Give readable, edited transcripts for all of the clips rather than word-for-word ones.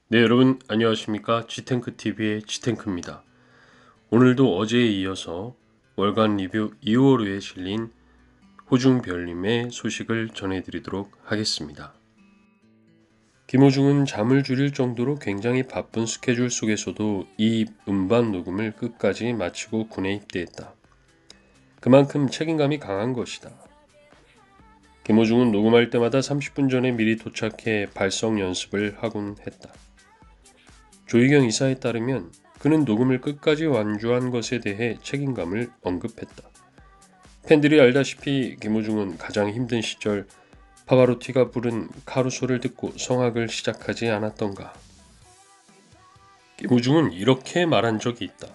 네, 여러분 안녕하십니까? 지탱크TV의 지탱크입니다. 오늘도 어제에 이어서 월간 리뷰 2월 후에 실린 호중별님의 소식을 전해드리도록 하겠습니다. 김호중은 잠을 줄일 정도로 굉장히 바쁜 스케줄 속에서도 이 음반 녹음을 끝까지 마치고 군에 입대했다. 그만큼 책임감이 강한 것이다. 김호중은 녹음할 때마다 30분 전에 미리 도착해 발성 연습을 하곤 했다. 조희경 이사에 따르면 그는 녹음을 끝까지 완주한 것에 대해 책임감을 언급했다. 팬들이 알다시피 김호중은 가장 힘든 시절 파바로티가 부른 카루소를 듣고 성악을 시작하지 않았던가. 김호중은 이렇게 말한 적이 있다.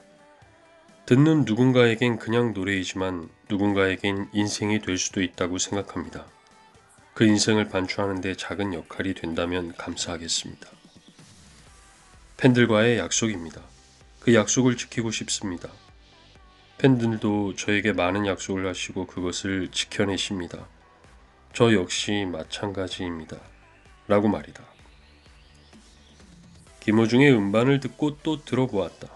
듣는 누군가에겐 그냥 노래이지만 누군가에겐 인생이 될 수도 있다고 생각합니다. 그 인생을 반추하는 데 작은 역할이 된다면 감사하겠습니다. 팬들과의 약속입니다. 그 약속을 지키고 싶습니다. 팬들도 저에게 많은 약속을 하시고 그것을 지켜내십니다. 저 역시 마찬가지입니다. 라고 말이다. 김호중의 음반을 듣고 또 들어보았다.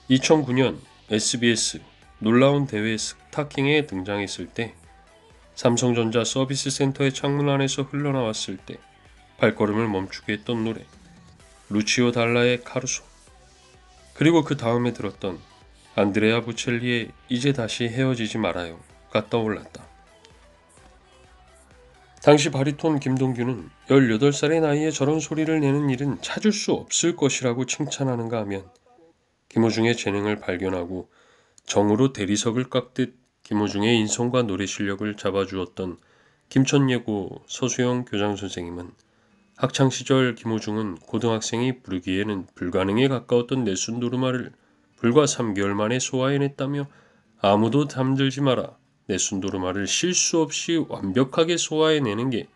2009년 SBS 놀라운 대회 스타킹에 등장했을 때, 삼성전자 서비스 센터의 창문 안에서 흘러나왔을 때 발걸음을 멈추게 했던 노래, 루치오 달라의 카루소, 그리고 그 다음에 들었던 안드레아 보첼리의 이제 다시 헤어지지 말아요가 떠올랐다. 당시 바리톤 김동규는 18살의 나이에 저런 소리를 내는 일은 찾을 수 없을 것이라고 칭찬하는가 하면, 김호중의 재능을 발견하고 정으로 대리석을 깎듯 김호중의 인성과 노래 실력을 잡아주었던 김천예고 서수영 교장선생님은 학창시절 김호중은 고등학생이 부르기에는 불가능에 가까웠던 내순 도르마를 불과 3개월 만에 소화해냈다며, 아무도 잠들지 마라, 내순 도르마를 실수 없이 완벽하게 소화해내는 게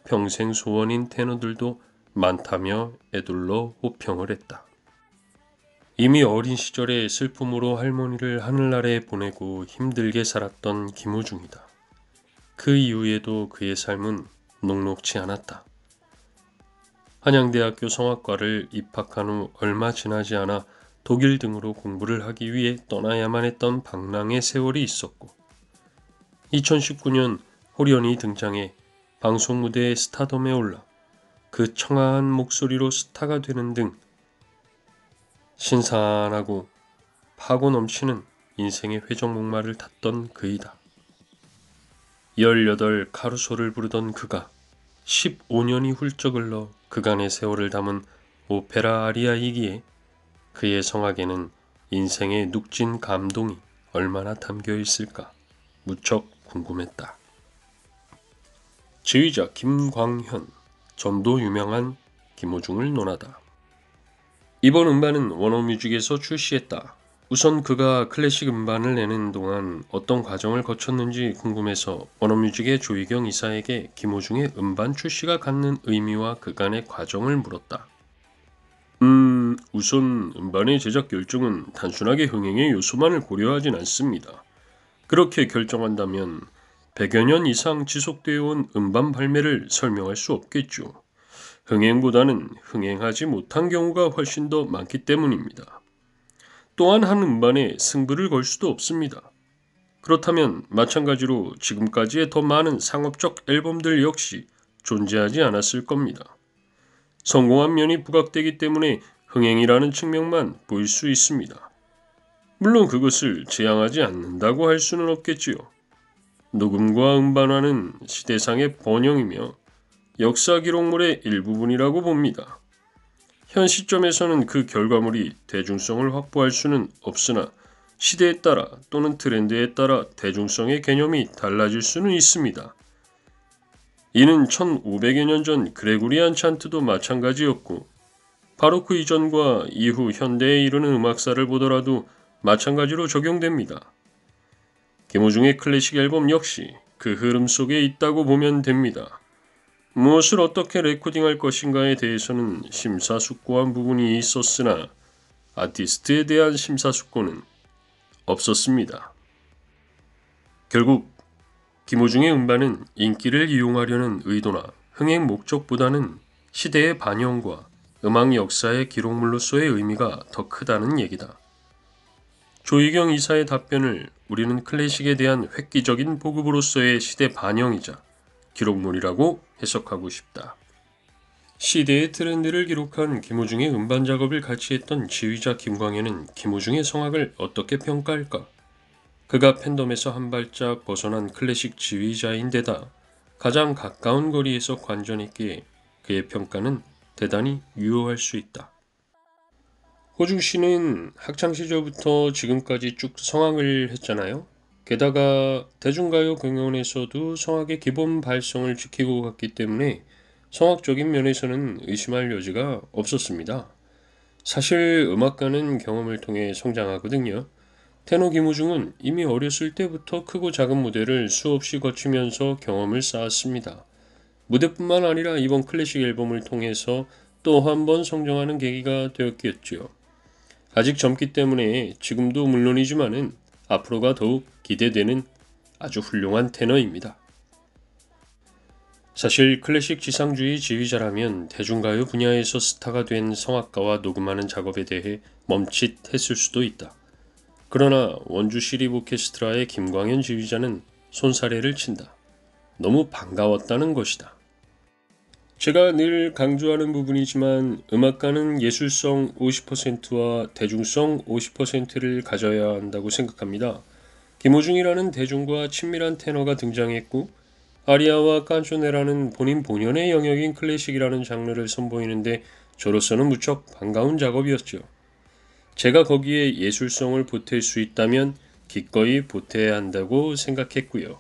평생 소원인 테너들도 많다며 애둘러 호평을 했다. 이미 어린 시절에 슬픔으로 할머니를 하늘나라에 보내고 힘들게 살았던 김호중이다. 그 이후에도 그의 삶은 녹록지 않았다. 한양대학교 성악과를 입학한 후 얼마 지나지 않아 독일 등으로 공부를 하기 위해 떠나야만 했던 방랑의 세월이 있었고, 2019년 호련이 등장해 방송 무대의 스타덤에 올라 그 청아한 목소리로 스타가 되는 등 신선하고 파고 넘치는 인생의 회전목마를 탔던 그이다. 18 카루소를 부르던 그가 15년이 훌쩍 흘러 그간의 세월을 담은 오페라 아리아이기에 그의 성악에는 인생의 눅진 감동이 얼마나 담겨 있을까 무척 궁금했다. 지휘자 김광현, 전도 유명한 김호중을 논하다. 이번 음반은 워너뮤직에서 출시했다. 우선 그가 클래식 음반을 내는 동안 어떤 과정을 거쳤는지 궁금해서 워너뮤직의 조희경 이사에게 김호중의 음반 출시가 갖는 의미와 그간의 과정을 물었다. 우선 음반의 제작 결정은 단순하게 흥행의 요소만을 고려하진 않습니다. 그렇게 결정한다면 100여 년 이상 지속되어 온 음반 발매를 설명할 수 없겠죠. 흥행보다는 흥행하지 못한 경우가 훨씬 더 많기 때문입니다. 또한 한 음반에 승부를 걸 수도 없습니다. 그렇다면 마찬가지로 지금까지의 더 많은 상업적 앨범들 역시 존재하지 않았을 겁니다. 성공한 면이 부각되기 때문에 흥행이라는 측면만 보일 수 있습니다. 물론 그것을 지향하지 않는다고 할 수는 없겠지요. 녹음과 음반화는 시대상의 번영이며 역사 기록물의 일부분이라고 봅니다. 현 시점에서는 그 결과물이 대중성을 확보할 수는 없으나 시대에 따라 또는 트렌드에 따라 대중성의 개념이 달라질 수는 있습니다. 이는 1500여 년 전 그레고리안 찬트도 마찬가지였고, 바로 그 이전과 이후 현대에 이르는 음악사를 보더라도 마찬가지로 적용됩니다. 김호중의 클래식 앨범 역시 그 흐름 속에 있다고 보면 됩니다. 무엇을 어떻게 레코딩할 것인가에 대해서는 심사숙고한 부분이 있었으나 아티스트에 대한 심사숙고는 없었습니다. 결국 김호중의 음반은 인기를 이용하려는 의도나 흥행 목적보다는 시대의 반영과 음악 역사의 기록물로서의 의미가 더 크다는 얘기다. 조희경 이사의 답변을 우리는 클래식에 대한 획기적인 보급으로서의 시대 반영이자 기록물이라고 해석하고 싶다. 시대의 트렌드를 기록한 김호중의 음반 작업을 같이 했던 지휘자 김광현은 김호중의 성악을 어떻게 평가할까? 그가 팬덤에서 한 발짝 벗어난 클래식 지휘자인데다 가장 가까운 거리에서 관전했기에 그의 평가는 대단히 유효할 수 있다. 호중 씨는 학창시절부터 지금까지 쭉 성악을 했잖아요. 게다가 대중가요 경연에서도 성악의 기본 발성을 지키고 갔기 때문에 성악적인 면에서는 의심할 여지가 없었습니다. 사실 음악가는 경험을 통해 성장하거든요. 테너 김호중은 이미 어렸을 때부터 크고 작은 무대를 수없이 거치면서 경험을 쌓았습니다. 무대뿐만 아니라 이번 클래식 앨범을 통해서 또 한 번 성장하는 계기가 되었겠지요. 아직 젊기 때문에 지금도 물론이지만은 앞으로가 더욱 기대되는 아주 훌륭한 테너입니다. 사실 클래식 지상주의 지휘자라면 대중가요 분야에서 스타가 된 성악가와 녹음하는 작업에 대해 멈칫했을 수도 있다. 그러나 원주 시립 오케스트라의 김광현 지휘자는 손사래를 친다. 너무 반가웠다는 것이다. 제가 늘 강조하는 부분이지만 음악가는 예술성 50%와 대중성 50%를 가져야 한다고 생각합니다. 김호중이라는 대중과 친밀한 테너가 등장했고 아리아와 깐초네라는 본인 본연의 영역인 클래식이라는 장르를 선보이는데 저로서는 무척 반가운 작업이었죠. 제가 거기에 예술성을 보탤 수 있다면 기꺼이 보태야 한다고 생각했고요.